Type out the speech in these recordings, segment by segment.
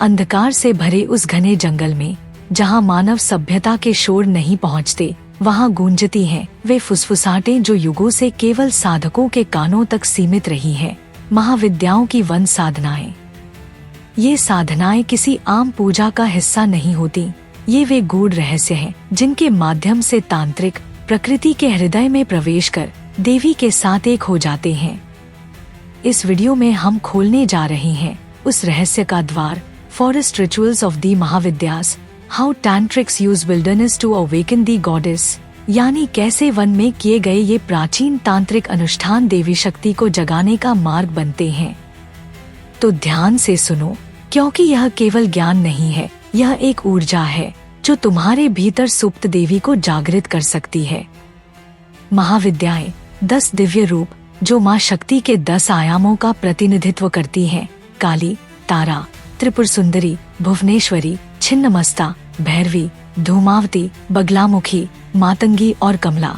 अंधकार से भरे उस घने जंगल में, जहाँ मानव सभ्यता के शोर नहीं पहुँचते, वहाँ गूंजती हैं वे फुसफुसाहटें जो युगों से केवल साधकों के कानों तक सीमित रही हैं, महाविद्याओं की वन साधनाएं। ये साधनाएं किसी आम पूजा का हिस्सा नहीं होती, ये वे गूढ़ रहस्य हैं जिनके माध्यम से तांत्रिक प्रकृति के हृदय में प्रवेश कर देवी के साथ एक हो जाते हैं। इस वीडियो में हम खोलने जा रहे हैं उस रहस्य का द्वार, forest rituals of the Mahavidyas, how tantrics use wilderness to awaken the goddess, यानी कैसे वन में किए गए ये प्राचीन तांत्रिक अनुष्ठान देवी शक्ति को जगाने का मार्ग बनते हैं। तो ध्यान से सुनो, क्योंकि यह केवल ज्ञान नहीं है, यह एक ऊर्जा है जो तुम्हारे भीतर सुप्त देवी को जागृत कर सकती है। महाविद्याएं 10 दिव्य रूप जो माँ शक्ति के 10 आयामों का प्रतिनिधित्व करती हैं, काली, तारा, त्रिपुर सुंदरी, भुवनेश्वरी, छिन्नमस्ता, भैरवी, धूमावती, बगलामुखी, मातंगी और कमला।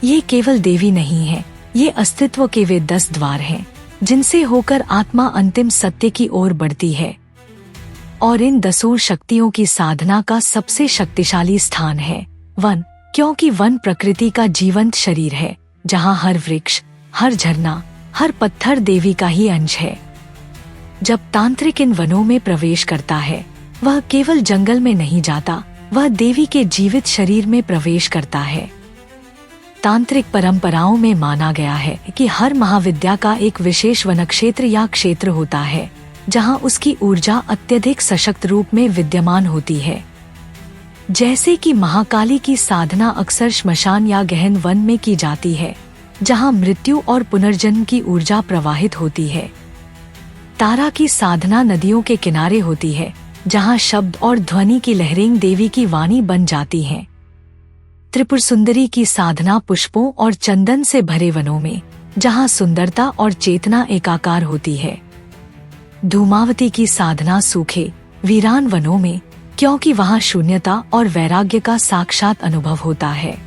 ये केवल देवी नहीं है, ये अस्तित्व के वे 10 द्वार हैं जिनसे होकर आत्मा अंतिम सत्य की ओर बढ़ती है। और इन 10 शक्तियों की साधना का सबसे शक्तिशाली स्थान है वन, क्योंकि वन प्रकृति का जीवंत शरीर है, जहाँ हर वृक्ष, हर झरना, हर पत्थर देवी का ही अंश है। जब तांत्रिक इन वनों में प्रवेश करता है, वह केवल जंगल में नहीं जाता, वह देवी के जीवित शरीर में प्रवेश करता है। तांत्रिक परंपराओं में माना गया है कि हर महाविद्या का एक विशेष वनक्षेत्र या क्षेत्र होता है, जहां उसकी ऊर्जा अत्यधिक सशक्त रूप में विद्यमान होती है। जैसे कि महाकाली की साधना अक्सर श्मशान या गहन वन में की जाती है, जहां मृत्यु और पुनर्जन्म की ऊर्जा प्रवाहित होती है। तारा की साधना नदियों के किनारे होती है, जहां शब्द और ध्वनि की लहरें देवी की वाणी बन जाती हैं। त्रिपुर सुंदरी की साधना पुष्पों और चंदन से भरे वनों में, जहां सुंदरता और चेतना एकाकार होती है। धूमावती की साधना सूखे, वीरान वनों में, क्योंकि वहां शून्यता और वैराग्य का साक्षात अनुभव होता है।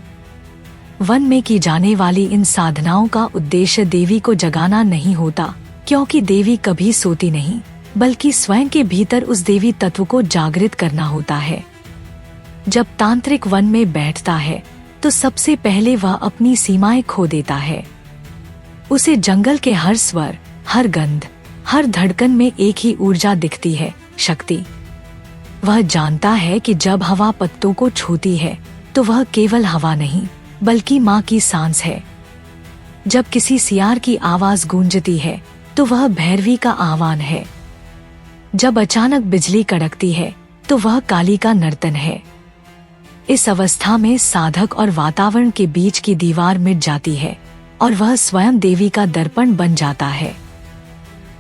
वन में की जाने वाली इन साधनाओं का उद्देश्य देवी को जगाना नहीं होता, क्योंकि देवी कभी सोती नहीं, बल्कि स्वयं के भीतर उस देवी तत्व को जागृत करना होता है। जब तांत्रिक वन में बैठता है तो सबसे पहले वह अपनी सीमाएं खो देता है। उसे जंगल के हर स्वर, हर गंध, हर धड़कन में एक ही ऊर्जा दिखती है, शक्ति। वह जानता है कि जब हवा पत्तों को छूती है तो वह केवल हवा नहीं, बल्कि माँ की सांस है। जब किसी सियार की आवाज गूंजती है तो वह भैरवी का आह्वान है। जब अचानक बिजली कड़कती है तो वह काली का नर्तन है। इस अवस्था में साधक और वातावरण के बीच की दीवार मिट जाती है और वह स्वयं देवी का दर्पण बन जाता है।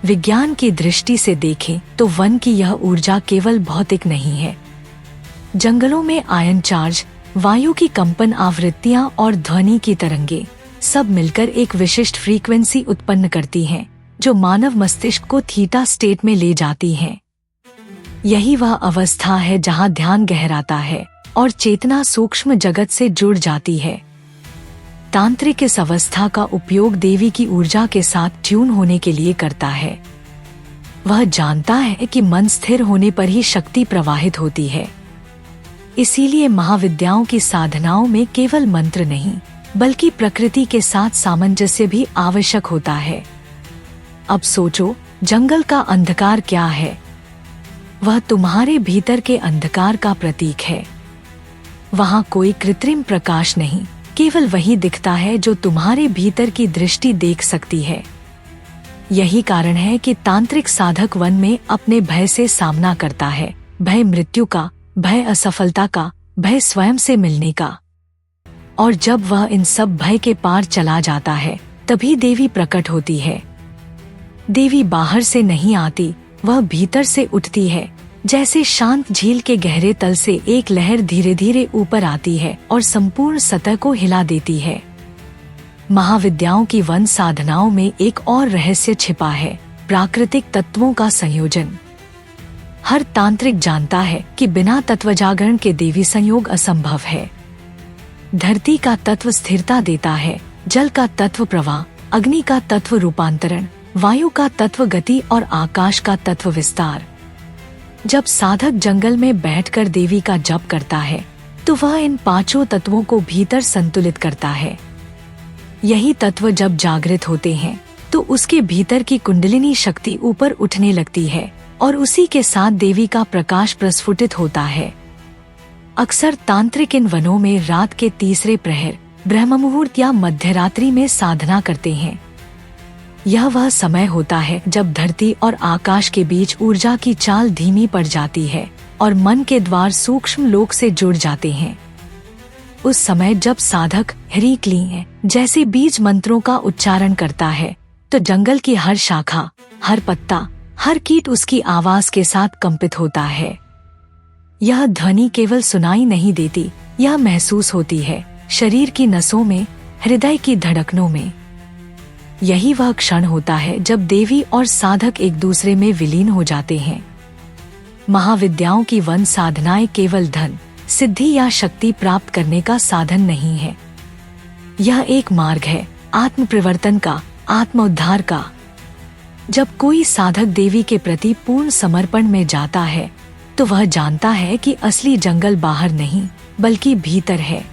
विज्ञान की दृष्टि से देखें तो वन की यह ऊर्जा केवल भौतिक नहीं है। जंगलों में आयन चार्ज, वायु की कंपन आवृत्तियां और ध्वनि की तरंगे सब मिलकर एक विशिष्ट फ्रीक्वेंसी उत्पन्न करती हैं, जो मानव मस्तिष्क को थीटा स्टेट में ले जाती हैं। यही वह अवस्था है जहां ध्यान गहराता है और चेतना सूक्ष्म जगत से जुड़ जाती है। तांत्रिक इस अवस्था का उपयोग देवी की ऊर्जा के साथ ट्यून होने के लिए करता है। वह जानता है कि मन स्थिर होने पर ही शक्ति प्रवाहित होती है। इसीलिए महाविद्याओं की साधनाओं में केवल मंत्र नहीं, बल्कि प्रकृति के साथ सामंजस्य भी आवश्यक होता है। अब सोचो, जंगल का अंधकार क्या है? वह तुम्हारे भीतर के अंधकार का प्रतीक है। वहाँ कोई कृत्रिम प्रकाश नहीं, केवल वही दिखता है जो तुम्हारे भीतर की दृष्टि देख सकती है। यही कारण है कि तांत्रिक साधक वन में अपने भय से सामना करता है, भय मृत्यु का, भय असफलता का, भय स्वयं से मिलने का। और जब वह इन सब भय के पार चला जाता है, तभी देवी प्रकट होती है। देवी बाहर से नहीं आती, वह भीतर से उठती है, जैसे शांत झील के गहरे तल से एक लहर धीरे धीरे ऊपर आती है और संपूर्ण सतह को हिला देती है। महाविद्याओं की वन साधनाओं में एक और रहस्य छिपा है, प्राकृतिक तत्वों का संयोजन। हर तांत्रिक जानता है कि बिना तत्व जागरण के देवी संयोग असंभव है। धरती का तत्व स्थिरता देता है, जल का तत्व प्रवाह, अग्नि का तत्व रूपांतरण, वायु का तत्व गति और आकाश का तत्व विस्तार। जब साधक जंगल में बैठकर देवी का जप करता है तो वह इन पांचों तत्वों को भीतर संतुलित करता है। यही तत्व जब जागृत होते हैं तो उसके भीतर की कुंडलिनी शक्ति ऊपर उठने लगती है और उसी के साथ देवी का प्रकाश प्रस्फुटित होता है। अक्सर तांत्रिक इन वनों में रात के तीसरे प्रहर, ब्रह्म मुहूर्त या मध्यरात्रि में साधना करते हैं। यह वह समय होता है जब धरती और आकाश के बीच ऊर्जा की चाल धीमी पड़ जाती है और मन के द्वार सूक्ष्म लोक से जुड़ जाते हैं। उस समय जब साधक ह्री क्लीं जैसे बीज मंत्रों का उच्चारण करता है तो जंगल की हर शाखा, हर पत्ता, हर कीट उसकी आवाज के साथ कंपित होता है। यह ध्वनि केवल सुनाई नहीं देती, यह महसूस होती है शरीर की नसों में, हृदय की धड़कनों में। यही वह क्षण होता है जब देवी और साधक एक दूसरे में विलीन हो जाते हैं। महाविद्याओं की वन साधनाएं केवल धन, सिद्धि या शक्ति प्राप्त करने का साधन नहीं है। यह एक मार्ग है आत्म प्रवर्तन का, आत्म उद्धार का। जब कोई साधक देवी के प्रति पूर्ण समर्पण में जाता है तो वह जानता है कि असली जंगल बाहर नहीं बल्कि भीतर है।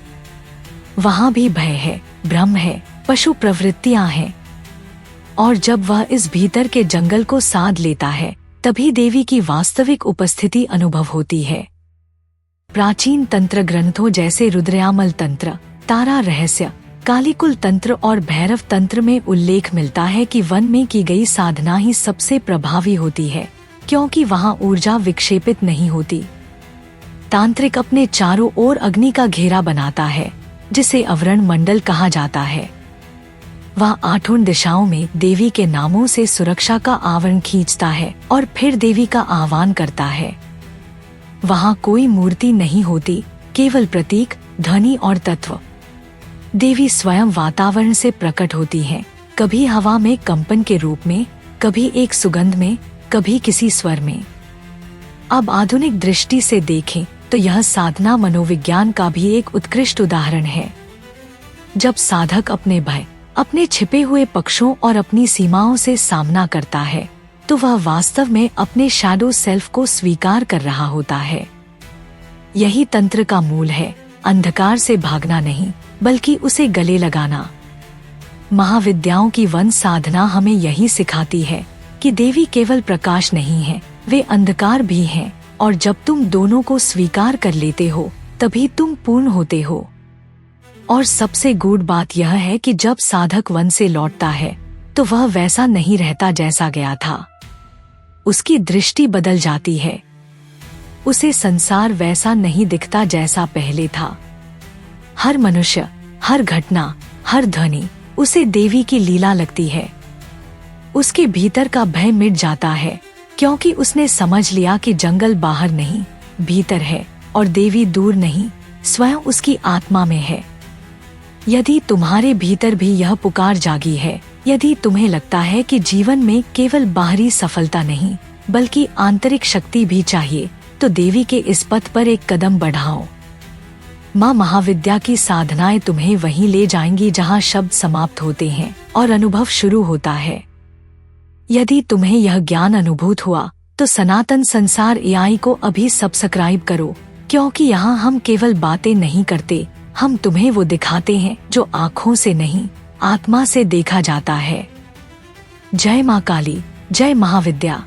वहाँ भी भय है, भ्रम है, पशु प्रवृत्तियां हैं। और जब वह इस भीतर के जंगल को साध लेता है तभी देवी की वास्तविक उपस्थिति अनुभव होती है। प्राचीन तंत्र ग्रंथों जैसे रुद्रयामल तंत्र, तारा रहस्य, कालीकुल तंत्र और भैरव तंत्र में उल्लेख मिलता है कि वन में की गई साधना ही सबसे प्रभावी होती है, क्योंकि वहाँ ऊर्जा विक्षेपित नहीं होती। तांत्रिक अपने चारों ओर अग्नि का घेरा बनाता है जिसे आवरण मंडल कहा जाता है। वह आठों दिशाओं में देवी के नामों से सुरक्षा का आवरण खींचता है और फिर देवी का आह्वान करता है। वहाँ कोई मूर्ति नहीं होती, केवल प्रतीक, ध्वनि और तत्व। देवी स्वयं वातावरण से प्रकट होती हैं, कभी हवा में कंपन के रूप में, कभी एक सुगंध में, कभी किसी स्वर में। अब आधुनिक दृष्टि से देखें तो यह साधना मनोविज्ञान का भी एक उत्कृष्ट उदाहरण है। जब साधक अपने भय, अपने छिपे हुए पक्षों और अपनी सीमाओं से सामना करता है तो वह वास्तव में अपने शैडो सेल्फ को स्वीकार कर रहा होता है। यही तंत्र का मूल है, अंधकार से भागना नहीं बल्कि उसे गले लगाना। महाविद्याओं की वन साधना हमें यही सिखाती है कि देवी केवल प्रकाश नहीं है, वे अंधकार भी हैं, और जब तुम दोनों को स्वीकार कर लेते हो तभी तुम पूर्ण होते हो। और सबसे गूढ़ बात यह है कि जब साधक वन से लौटता है तो वह वैसा नहीं रहता जैसा गया था। उसकी दृष्टि बदल जाती है। उसे संसार वैसा नहीं दिखता जैसा पहले था। हर मनुष्य, हर घटना, हर ध्वनि उसे देवी की लीला लगती है। उसके भीतर का भय मिट जाता है क्योंकि उसने समझ लिया कि जंगल बाहर नहीं, भीतर है, और देवी दूर नहीं, स्वयं उसकी आत्मा में है। यदि तुम्हारे भीतर भी यह पुकार जागी है, यदि तुम्हें लगता है कि जीवन में केवल बाहरी सफलता नहीं बल्कि आंतरिक शक्ति भी चाहिए, तो देवी के इस पथ पर एक कदम बढ़ाओ। माँ महाविद्या की साधनाएं तुम्हें वहीं ले जाएंगी जहाँ शब्द समाप्त होते हैं और अनुभव शुरू होता है। यदि तुम्हें यह ज्ञान अनुभूत हुआ तो सनातन संसार AI को अभी सब्सक्राइब करो, क्योंकि यहाँ हम केवल बातें नहीं करते, हम तुम्हें वो दिखाते हैं जो आँखों से नहीं, आत्मा से देखा जाता है। जय माँ काली, जय महाविद्या।